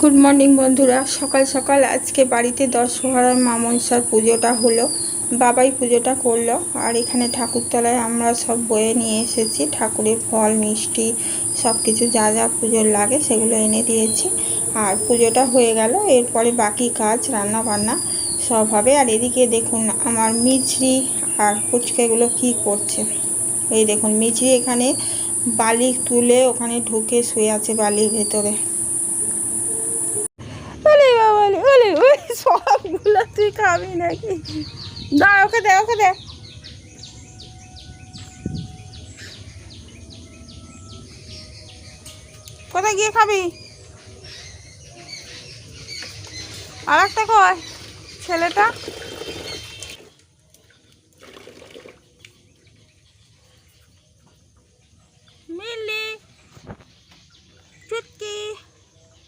Good morning বন্ধুরা। সকাল সকাল আজকে বাড়িতে 10 প্রহরার মা মনসার পুজোটা হলো, বাবাই পুজোটা করলো। আর এখানে ঠাকুরতলায় আমরা সব বয়ে নিয়ে এসেছি ঠাকুরের ফল মিষ্টি সব কিছু যা যা পুজোর লাগে সেগুলো এনে দিয়েছি। আর পুজোটা হয়ে গেল, এরপরে বাকি কাজ রান্না বান্না সব হবে। আর এদিকে দেখুন আমার মিছরি আর পুচকেগুলো কি করছে। এই দেখুন মিছরি এখানে বালি তুলে ওখানে ঢুকে শুয়ে আছে বালির ভেতরে। সবগুলো তুই খাবি নাকি? না, ওকে দে, ওকে দে। কোথায় গিয়ে খাবি? আর একটা কয় ছেলেটা